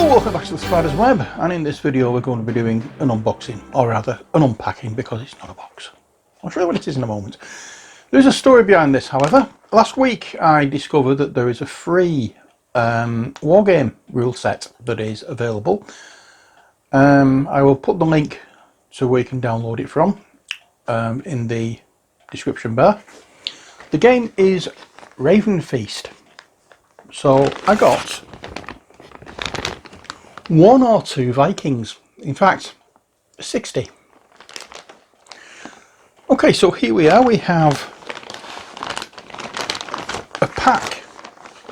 Hello, welcome back to the Spider's Web, and in this video we're going to be doing an unboxing, or rather an unpacking, because it's not a box. I'll show you what it is in a moment. There's a story behind this, however. Last week I discovered that there is a free wargame rule set that is available. I will put the link to where you can download it from in the description bar. The game is Raven Feast. So I got 1 or 2 Vikings, in fact 60. Okay, so here we are. We have a pack,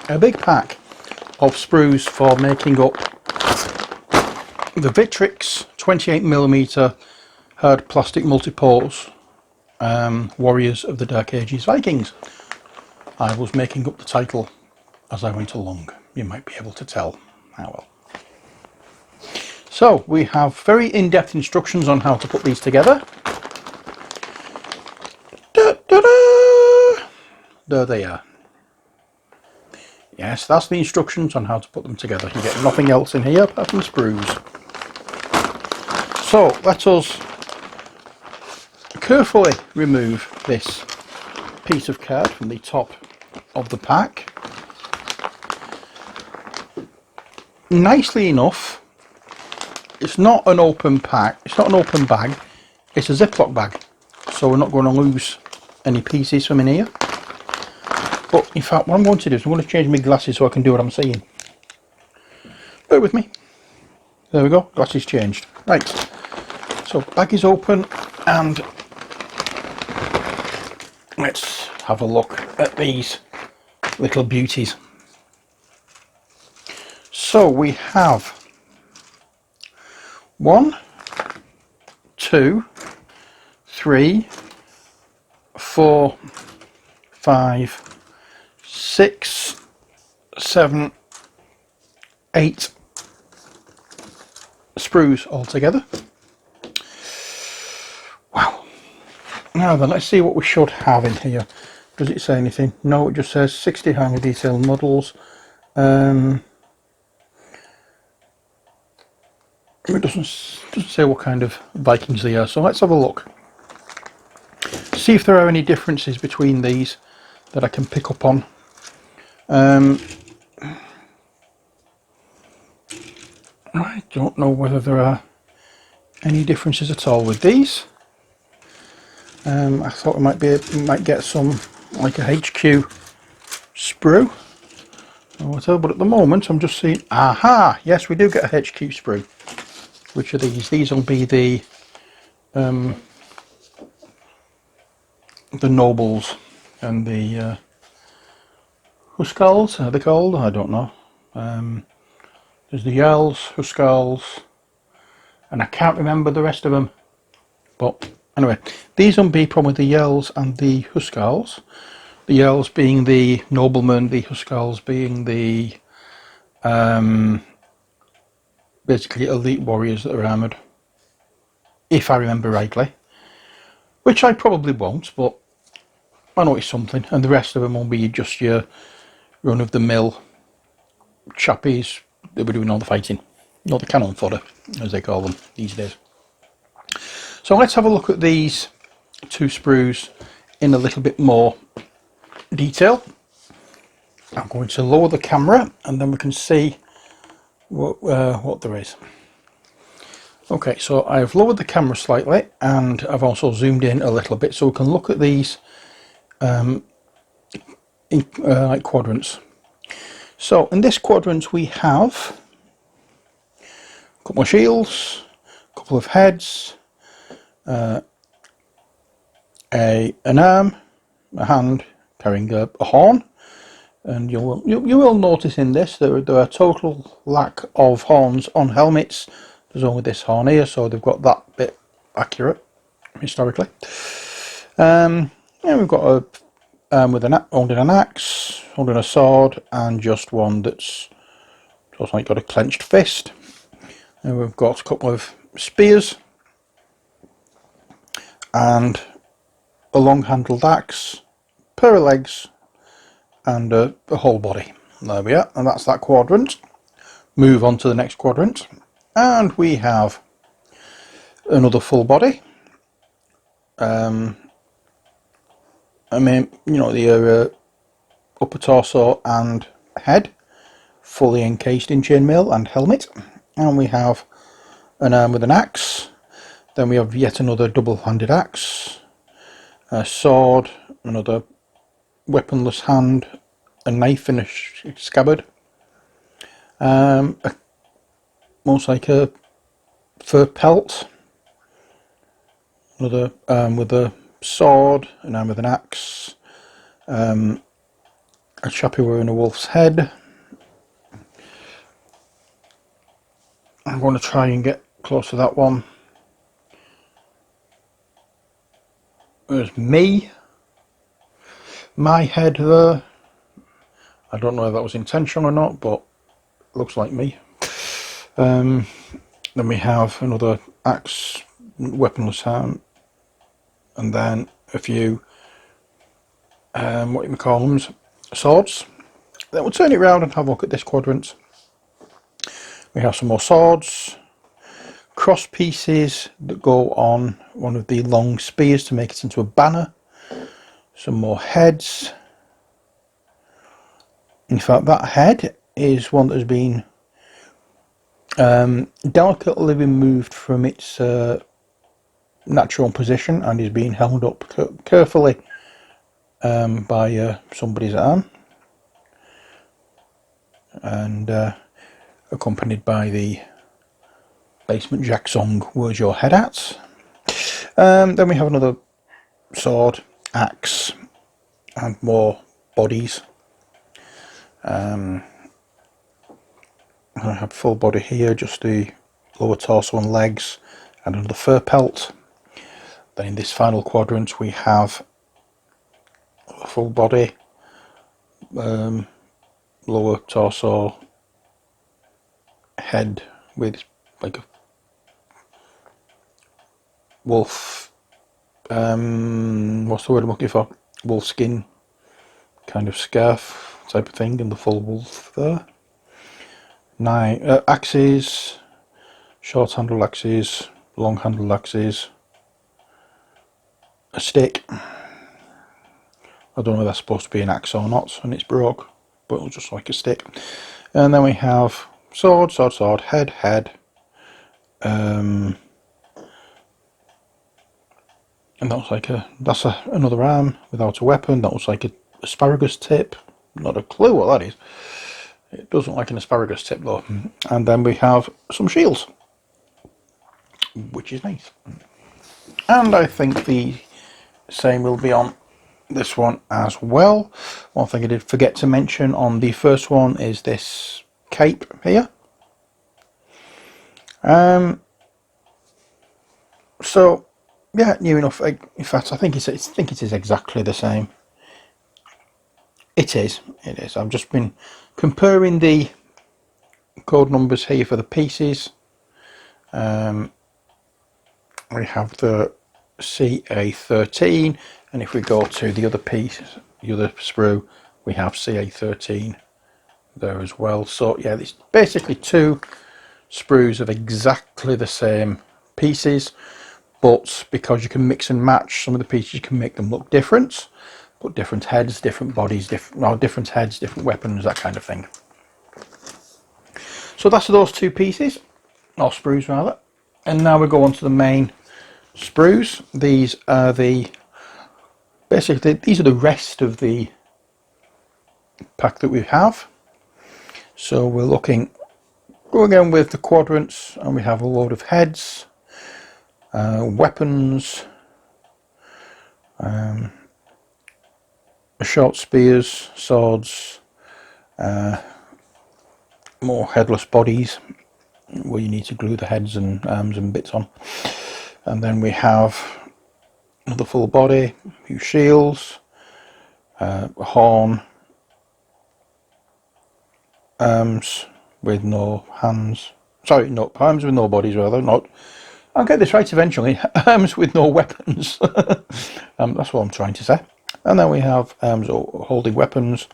a big pack of sprues for making up the Victrix 28mm hard plastic multi-pose Warriors of the Dark Ages Vikings. I was making up the title as I went along, you might be able to tell. Ah well. So we have very in-depth instructions on how to put these together. Da, da, da. There they are. Yes, that's the instructions on how to put them together. You get nothing else in here apart from sprues. So let us carefully remove this piece of card from the top of the pack. Nicely enough, it's not an open pack, it's not an open bag, it's a Ziploc bag, so we're not going to lose any pieces from in here. But in fact, what I'm going to do is I'm going to change my glasses so I can do what I'm seeing. Bear with me. There we go, glasses changed. Right, so bag is open and let's have a look at these little beauties. So we have 1, 2, 3, 4, 5, 6, 7, 8 sprues altogether. Wow. Now then, let's see what we should have in here. Does it say anything? No, it just says 60 highly detailed models. It doesn't say what kind of Vikings they are, so let's have a look. See if there are any differences between these that I can pick up on. I don't know whether there are any differences at all with these. I thought we might get some like a HQ sprue or whatever, but at the moment I'm just seeing, aha, yes, we do get a HQ sprue. Which are these? These will be the nobles and the Huskals, are they called? I don't know. There's the Jarls, Huskals, and I can't remember the rest of them. But anyway, these will be probably the Jarls and the Huskals. The Jarls being the noblemen, the Huskals being the basically elite warriors that are armoured, if I remember rightly, which I probably won't, but I know it's something. And the rest of them will be just your run-of-the-mill chappies that were doing all the fighting, not the cannon fodder as they call them these days. So let's have a look at these 2 sprues in a little bit more detail. I'm going to lower the camera and then we can see what there is. Okay, so I've lowered the camera slightly and I've also zoomed in a little bit so we can look at these in like quadrants. So in this quadrant we have a couple of shields, a couple of heads, an arm, a hand carrying a horn. And you will notice in this there are total lack of horns on helmets. There's only this horn here, so they've got that bit accurate historically. Yeah, we've got a with holding an axe, holding a sword, and just one that's just like got a clenched fist. And we've got a couple of spears and a long-handled axe, pair of legs, and a whole body. There we are, and that's that quadrant. move on to the next quadrant, and we have another full body. I mean, you know, the upper torso and head fully encased in chainmail and helmet, and we have an arm with an axe. Then we have yet another double-handed axe, a sword, another weaponless hand, a knife in a scabbard, most like a fur pelt, another arm with a sword, an arm with an axe, a chappie wearing a wolf's head. I'm going to try and get close to that one. There's me, my head there. I don't know if that was intentional or not, but it looks like me. Then we have another axe, weaponless hand, and then a few, what you call them, swords. Then we'll turn it around and have a look at this quadrant. We have some more swords, cross pieces that go on one of the long spears to make it into a banner, some more heads. In fact, that head is one that has been delicately removed from its natural position and is being held up carefully by somebody's arm, and accompanied by the Basement Jack song, "Where's Your Head At?" Then we have another sword, axe, and more bodies. I have full body here, just the lower torso and legs, and another fur pelt. Then in this final quadrant we have a full body, lower torso, head with like a wolf, what's the word I'm looking for? Wolf skin kind of scarf type of thing, and the full wolf there. 9 axes, short handled axes, long handled axes, a stick. I don't know if that's supposed to be an axe or not, and it's broke, but it looks just like a stick. And then we have sword, sword, sword, head, head, and that looks like another arm without a weapon. That looks like an asparagus tip. Not a clue what that is. It does look like an asparagus tip though. And then we have some shields, which is nice. And I think the same will be on this one as well. One thing I did forget to mention on the first one is this cape here. So yeah, new enough. In fact, I think it is exactly the same. It is. I've just been comparing the code numbers here for the pieces. We have the CA13, and if we go to the other piece, the other sprue, we have CA13 there as well. So yeah, it's basically two sprues of exactly the same pieces, but because you can mix and match some of the pieces, you can make them look different. Put different heads, different bodies, different heads, different weapons, that kind of thing. So that's those two pieces, or sprues rather. And now we go on to the main sprues. These are basically the rest of the pack that we have. So we're go again with the quadrants, and we have a load of heads, weapons, short spears, swords, more headless bodies where you need to glue the heads and arms and bits on. And then we have another full body, a few shields, a horn, arms with no hands. Sorry, no arms with no bodies rather. Not. I'll get this right eventually. Arms with no weapons. That's what I'm trying to say. And then we have arms holding weapons,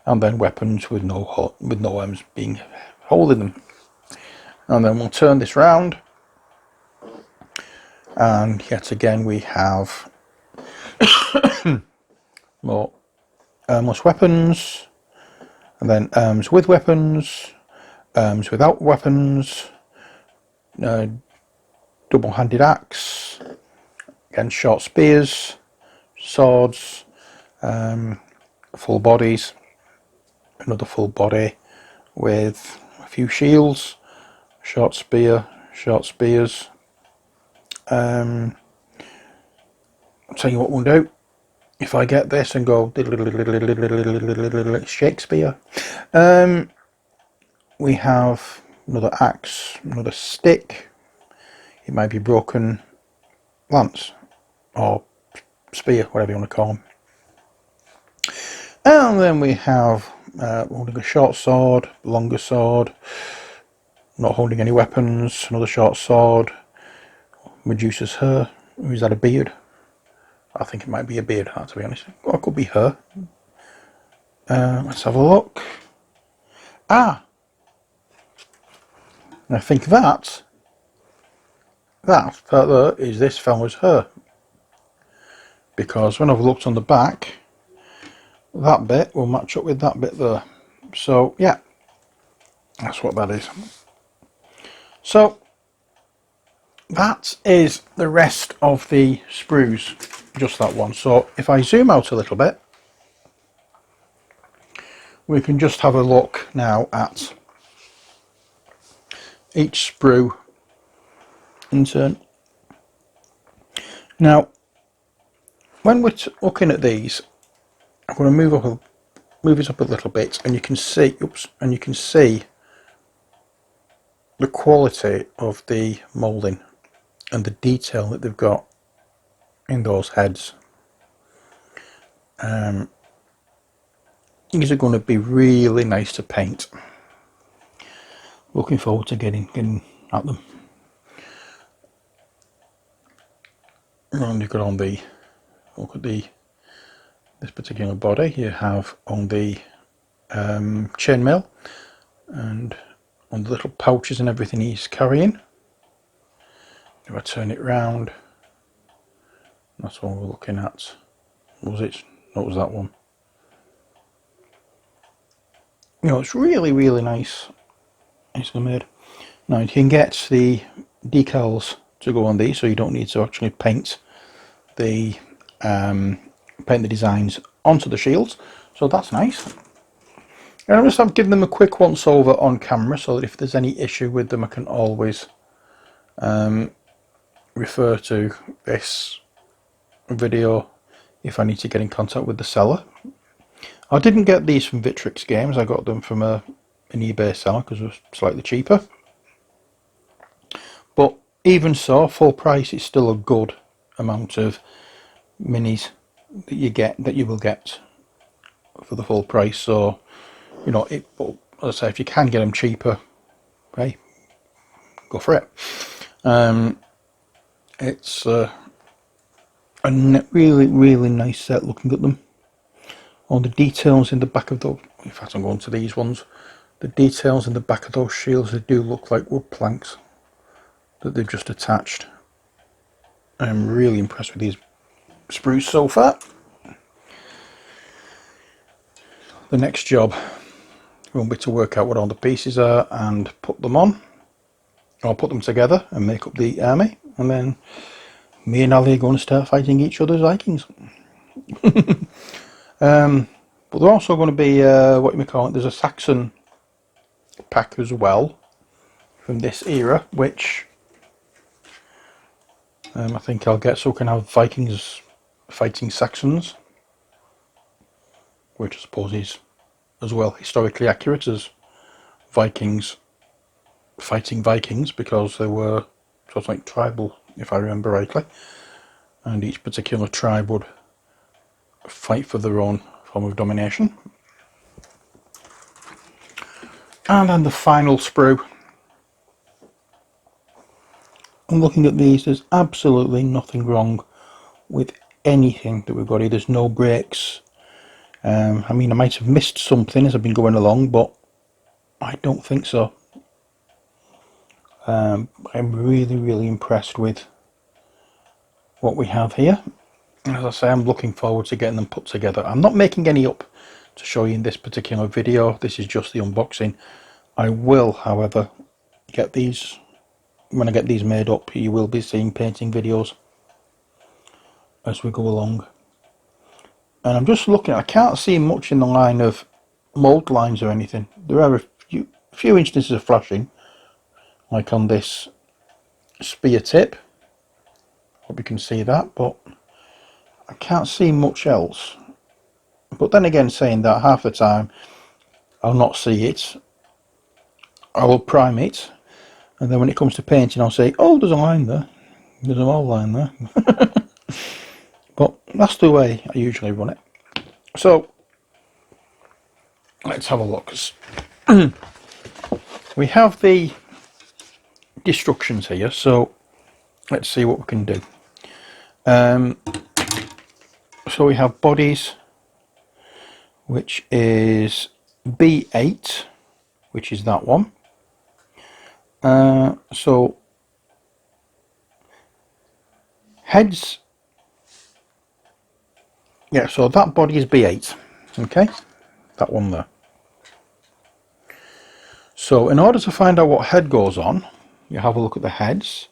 and then weapons with no arms being holding them. And then we'll turn this round, and yet again we have more armless weapons, and then arms with weapons, arms without weapons, double-handed axe, again short spears, swords, full bodies, another full body with a few shields, short spear, short spears. I'll tell you what we'll do. If I get this and go Shakespeare, we have another axe, another stick. It might be broken lance or spear, whatever you want to call them. And then we have holding a short sword, longer sword, not holding any weapons, another short sword, Medusa's hair. Is that a beard? I think it might be a beard, to be honest. Or it could be her. Let's have a look. Ah! I think that there is this fella's hair. Because when I've looked on the back, that bit will match up with that bit there. So, yeah. That's what that is. So, that is the rest of the sprues. Just that one. So, if I zoom out a little bit, we can just have a look now at each sprue in turn. Now, when we're looking at these, I'm going to move it up a little bit, and you can see, and you can see the quality of the moulding and the detail that they've got in those heads. These are going to be really nice to paint. Looking forward to getting at them. And you've got on the, look at this particular body, you have on the chainmail and on the little pouches and everything he's carrying. If I turn it round, that's what we're looking at. Was it? What was that one? You know, it's really, really nice. Nicely made. Now you can get the decals to go on these, so you don't need to actually paint the designs onto the shields. So that's nice. And I'm just giving them a quick once over on camera, so that if there's any issue with them, I can always refer to this video if I need to get in contact with the seller. I didn't get these from Victrix Games. I got them from an eBay seller because it was slightly cheaper. But even so, full price, it's still a good amount of minis that you will get for the full price. So, you know, but as I say, if you can get them cheaper, hey, go for it. It's a really, really nice set looking at them. All the details in the back of those, in fact I'm going to these ones, the details in the back of those shields, they do look like wood planks that they've just attached. I'm really impressed with these sprues so far. The next job will be to work out what all the pieces are and put them on, or put them together and make up the army, and then me and Ali are going to start fighting each other's Vikings. But they're also going to be, what you may call it, there's a Saxon pack as well from this era, which I think I'll get, so we can have Vikings fighting Saxons, which I suppose is as well historically accurate as Vikings fighting Vikings, because they were sort of like tribal, if I remember rightly, and each particular tribe would fight for their own form of domination. And then the final sprue. I'm looking at these, there's absolutely nothing wrong with anything that we've got here. There's no breaks. I mean, I might have missed something as I've been going along, but I don't think so. I'm really impressed with what we have here. As I say, I'm looking forward to getting them put together. I'm not making any up to show you in this particular video. This is just the unboxing. I will, however, get these, when I get these made up, you will be seeing painting videos as we go along. And I'm just looking, I can't see much in the line of mould lines or anything. There are a few instances of flashing, like on this spear tip. Hope you can see that, but I can't see much else. But then again, saying that, half the time I'll not see it. I will prime it, and then when it comes to painting I'll say, oh, there's a line there, there's a mould line there. But that's the way I usually run it. So let's have a look. We have the instructions here, so let's see what we can do. So we have bodies, which is B8, which is that one. So heads, yeah, so that body is B8, okay, that one there. So in order to find out what head goes on, you have a look at the heads,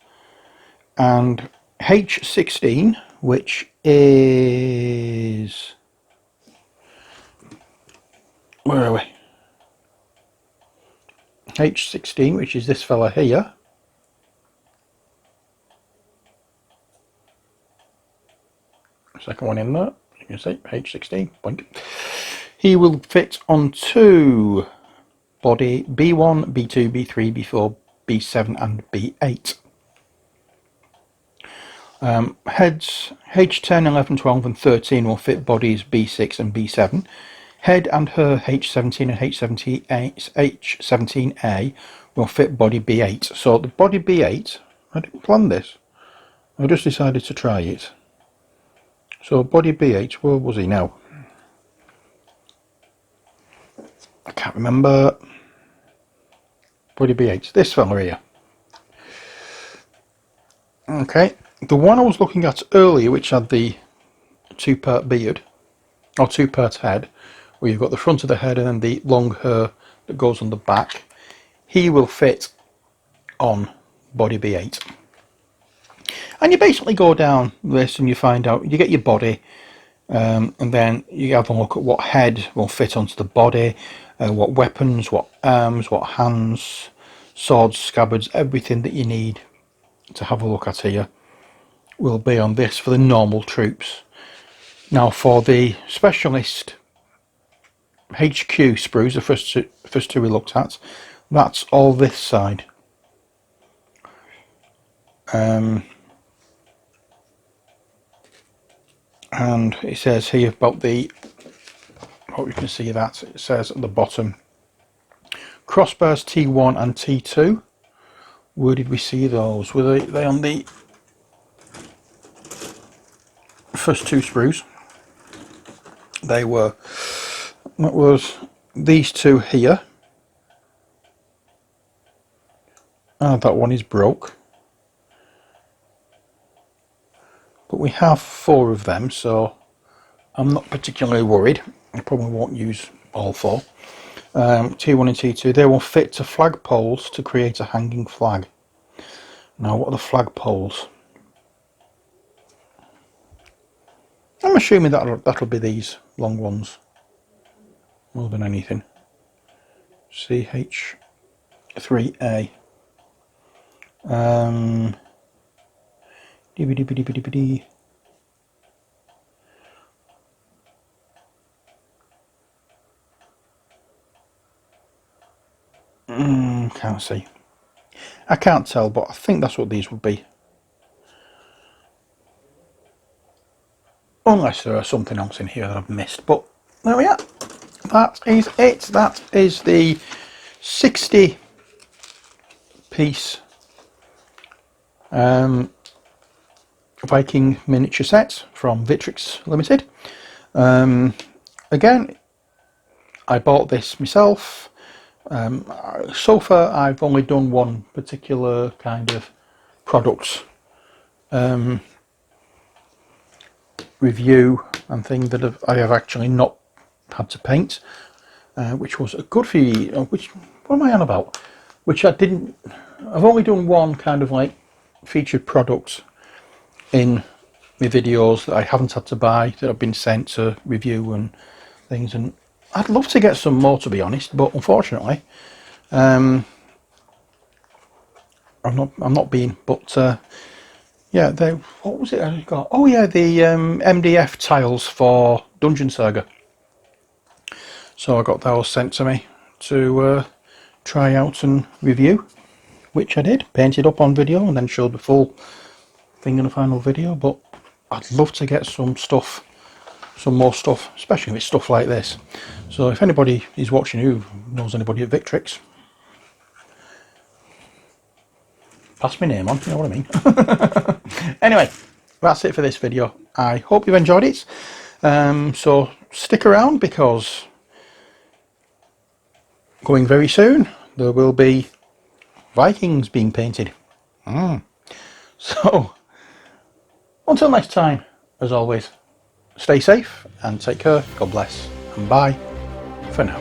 and H16, which is, where are we? H16, which is this fella here. Second one in there, you can see H16, boink. He will fit onto body B1, B2, B3, B4, B7 and B8. Heads H10, 11, 12 and 13 will fit bodies B6 and B7. Head and her H17 and H17A will fit body B8. So the body B8, I didn't plan this, I just decided to try it. So body B8, where was he now? I can't remember. Body B8, this fella here. Okay, the one I was looking at earlier, which had the two-part beard, or two-part head, where you've got the front of the head and then the long hair that goes on the back, he will fit on body B8. And you basically go down this and you find out, you get your body, and then you have a look at what head will fit onto the body, what weapons, what arms, what hands, swords, scabbards, everything that you need to have a look at here will be on this for the normal troops. Now for the specialist HQ sprues, the first two we looked at, that's all this side. And it says here about the, hope you can see that, it says at the bottom, crossbars T1 and T2. Where did we see those? Were they on the first two sprues? They were, that was these two here. That one is broke. But we have 4 of them, so I'm not particularly worried. I probably won't use all 4. T1 and T2, they will fit to flag poles to create a hanging flag. Now what are the flag poles? I'm assuming that'll be these long ones more than anything. CH3A. Can't see. I can't tell, but I think that's what these would be. Unless there is something else in here that I've missed. But there we are. That is it. That is the 60 piece Viking miniature set from Victrix Limited. Again, I bought this myself. So far I've only done one particular kind of product review and thing that I have actually not had to paint, which was a good few, which, what am I on about? Which I've only done one kind of like featured product in my videos that I haven't had to buy, that have been sent to review and things, and I'd love to get some more, to be honest, but unfortunately I'm not being, but yeah, what was it I got? Oh yeah, the MDF tiles for Dungeon Saga. So I got those sent to me to try out and review, which I did, painted up on video and then showed the full thing in the final video. But I'd love to get some more stuff, especially with stuff like this. So if anybody is watching who knows anybody at Victrix, pass my name on, you know what I mean. Anyway, that's it for this video. I hope you've enjoyed it. So stick around, because going very soon there will be Vikings being painted. So until next time, as always, stay safe and take care. God bless, and bye for now.